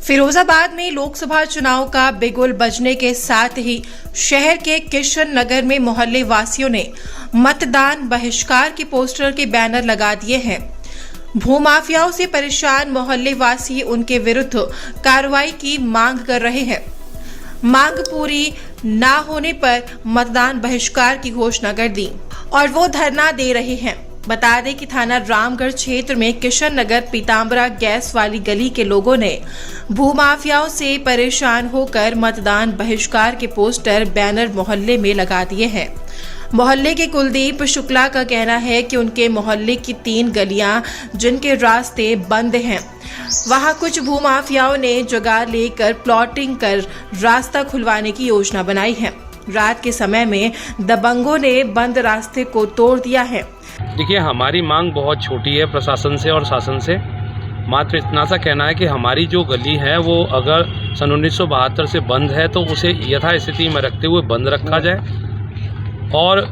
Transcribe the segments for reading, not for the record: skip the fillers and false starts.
फिरोजाबाद में लोकसभा चुनाव का बिगुल बजने के साथ ही शहर के किशन नगर में मोहल्ले वासियों ने मतदान बहिष्कार के पोस्टर के बैनर लगा दिए हैं। भूमाफियाओं से परेशान मोहल्ले वासी उनके विरुद्ध कार्रवाई की मांग कर रहे हैं। मांग पूरी ना होने पर मतदान बहिष्कार की घोषणा कर दी और वो धरना दे रहे हैं। बता दें कि थाना रामगढ़ क्षेत्र में किशन नगर पीताम्बरा गैस वाली गली के लोगों ने भूमाफियाओं से परेशान होकर मतदान बहिष्कार के पोस्टर बैनर मोहल्ले में लगा दिए हैं। मोहल्ले के कुलदीप शुक्ला का कहना है कि उनके मोहल्ले की 3 गलियां जिनके रास्ते बंद हैं, वहां कुछ भूमाफियाओं ने जगह लेकर प्लॉटिंग कर रास्ता खुलवाने की योजना बनाई है। रात के समय में दबंगों ने बंद रास्ते को तोड़ दिया है। देखिए, हमारी मांग बहुत छोटी है प्रशासन से और शासन से। मात्र इतना सा कहना है कि हमारी जो गली है वो अगर सन 1972 से बंद है तो उसे यथास्थिति में रखते हुए बंद रखा जाए और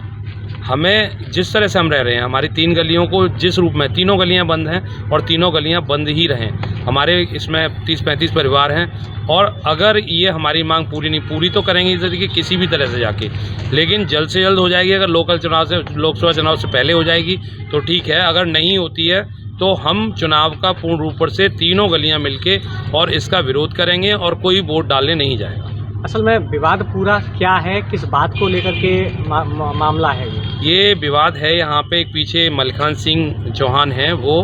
हमें जिस तरह से हम रह रहे हैं, हमारी 3 गलियों को जिस रूप में, तीनों गलियां बंद हैं और तीनों गलियां बंद ही रहें। हमारे इसमें 30-35 परिवार हैं और अगर ये हमारी मांग पूरी तो करेंगे इस तरीके किसी भी तरह से जाके, लेकिन जल्द से जल्द हो जाएगी। अगर लोकसभा चुनाव से पहले हो जाएगी तो ठीक है, अगर नहीं होती है तो हम चुनाव का पूर्ण रूप से तीनों गलियाँ मिलके और इसका विरोध करेंगे और कोई वोट डालने नहीं जाएगा। असल में विवाद पूरा क्या है, किस बात को लेकर के मामला है? ये विवाद है, यहाँ पे एक पीछे मलखान सिंह चौहान हैं वो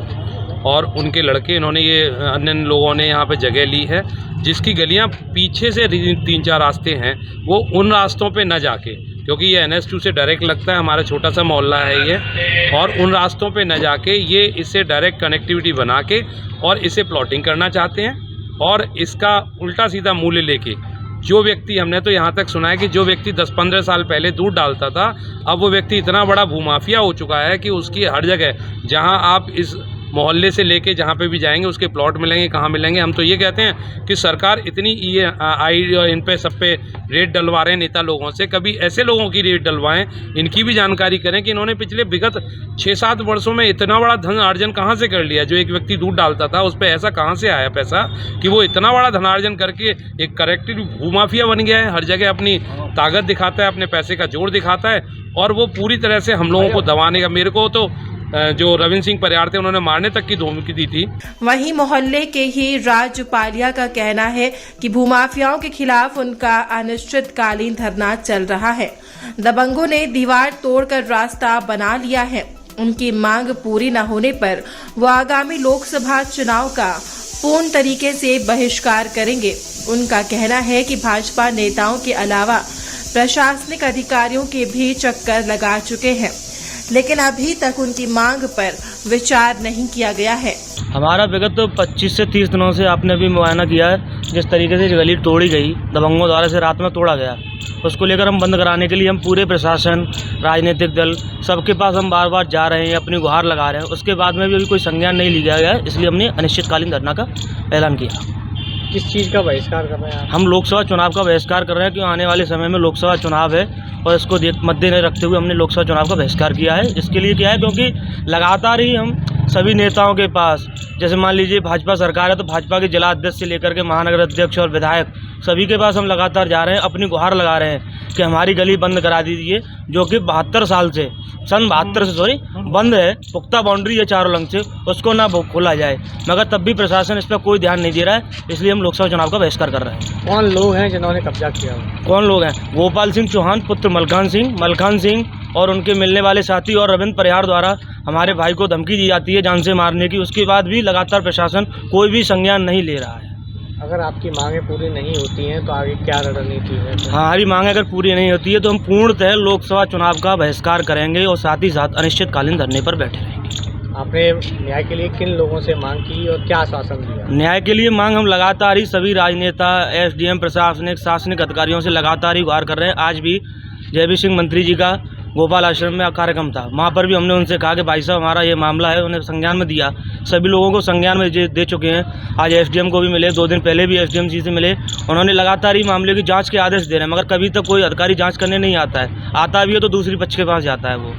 और उनके लड़के, इन्होंने ये अन्य लोगों ने यहाँ पे जगह ली है जिसकी गलियाँ पीछे से 3-4 रास्ते हैं, वो उन रास्तों पे न जाके, क्योंकि ये NH2 से डायरेक्ट लगता है, हमारा छोटा सा मोहल्ला है ये, और उन रास्तों पे न जाके ये इससे डायरेक्ट कनेक्टिविटी बना के और इसे प्लॉटिंग करना चाहते हैं और इसका उल्टा सीधा मूल्य लेके जो व्यक्ति, हमने तो यहाँ तक सुना है कि जो व्यक्ति 10-15 साल पहले दूध डालता था, अब वो व्यक्ति इतना बड़ा भूमाफिया हो चुका है कि उसकी हर जगह, जहाँ आप इस मोहल्ले से लेके जहाँ पे भी जाएंगे उसके प्लॉट मिलेंगे। कहाँ मिलेंगे? हम तो ये कहते हैं कि सरकार इतनी इन पे सब पे रेट डलवा रहे हैं नेता लोगों से, कभी ऐसे लोगों की रेट डलवाएं, इनकी भी जानकारी करें कि इन्होंने पिछले विगत 6-7 वर्षों में इतना बड़ा धन अर्जन कहाँ से कर लिया। जो एक व्यक्ति दूध डालता था उस पर ऐसा कहाँ से आया पैसा कि वो इतना बड़ा धनार्जन करके एक करेक्टिव भूमाफिया बन गया है। हर जगह अपनी ताकत दिखाता है, अपने पैसे का जोर दिखाता है और वो पूरी तरह से हम लोगों को दबाने का, मेरे को तो जो रविंद्र सिंह परियार थे उन्होंने मारने तक की धमकी दी थी। वहीं मोहल्ले के ही राजपालिया का कहना है कि भूमाफियाओं के खिलाफ उनका अनिश्चितकालीन धरना चल रहा है। दबंगों ने दीवार तोड़कर रास्ता बना लिया है। उनकी मांग पूरी न होने पर वो आगामी लोकसभा चुनाव का पूर्ण तरीके से बहिष्कार करेंगे। उनका कहना है कि भाजपा नेताओं के अलावा प्रशासनिक अधिकारियों के भी चक्कर लगा चुके हैं, लेकिन अभी तक उनकी मांग पर विचार नहीं किया गया है। हमारा विगत 25 से 30 दिनों से आपने भी मुआयना किया है, जिस तरीके से गली तोड़ी गई दबंगों द्वारा से रात में तोड़ा गया, उसको लेकर हम बंद कराने के लिए हम पूरे प्रशासन, राजनीतिक दल सबके पास हम बार बार जा रहे हैं, अपनी गुहार लगा रहे हैं। उसके बाद में भी अभी कोई संज्ञान नहीं लिया गया है, इसलिए हमने अनिश्चितकालीन धरना का ऐलान किया। किस चीज़ का बहिष्कार कर रहे हैं? हम लोकसभा चुनाव का बहिष्कार कर रहे हैं, क्योंकि आने वाले समय में लोकसभा चुनाव है और इसको मद्देनजर रखते हुए हमने लोकसभा चुनाव का बहिष्कार किया है। इसके लिए क्या है, क्योंकि लगातार ही हम सभी नेताओं के पास, जैसे मान लीजिए भाजपा सरकार है तो भाजपा के जिला अध्यक्ष से लेकर के महानगर अध्यक्ष और विधायक सभी के पास हम लगातार जा रहे हैं, अपनी गुहार लगा रहे हैं कि हमारी गली बंद करा दीजिए, जो कि 72 साल से, सन 72 से बंद है, पुख्ता बाउंड्री है चारों लंग से, उसको ना खोला जाए। मगर तब भी प्रशासन इस पर कोई ध्यान नहीं दे रहा है, इसलिए हम लोकसभा चुनाव का बहिष्कार कर रहे हैं। कौन लोग हैं जिन्होंने कब्जा किया? कौन लोग हैं? गोपाल सिंह चौहान पुत्र मलखान सिंह और उनके मिलने वाले साथी और रविंद्र परियार द्वारा हमारे भाई को धमकी दी जाती है जान से मारने की। उसके बाद भी लगातार प्रशासन कोई भी संज्ञान नहीं ले रहा है। अगर आपकी मांगें पूरी नहीं होती हैं तो आगे क्या रणनीति है? हमारी मांगें अगर पूरी नहीं होती है तो हम पूर्णतः लोकसभा चुनाव का बहिष्कार करेंगे और साथ ही साथ अनिश्चितकालीन धरने पर बैठे रहेंगे। आपने न्याय के लिए किन लोगों से मांग की और क्या आश्वासन दिया? न्याय के लिए मांग हम लगातार ही सभी राजनेता, SDM, प्रशासनिक, शासनिक अधिकारियों से लगातार ही गुहार कर रहे हैं। आज भी जयवीर सिंह मंत्री जी का गोपाल आश्रम में कार्यक्रम था, वहाँ पर भी हमने उनसे कहा कि भाई साहब हमारा ये मामला है, उन्हें संज्ञान में दिया, सभी लोगों को संज्ञान में दे चुके हैं। आज SDM को भी मिले, 2 दिन पहले भी SDM जी से मिले, उन्होंने लगातार ही मामले की जांच के आदेश दे रहे हैं, मगर कभी तक कोई अधिकारी जांच करने नहीं आता है, आता भी है तो दूसरी पक्ष के पास जाता है वो।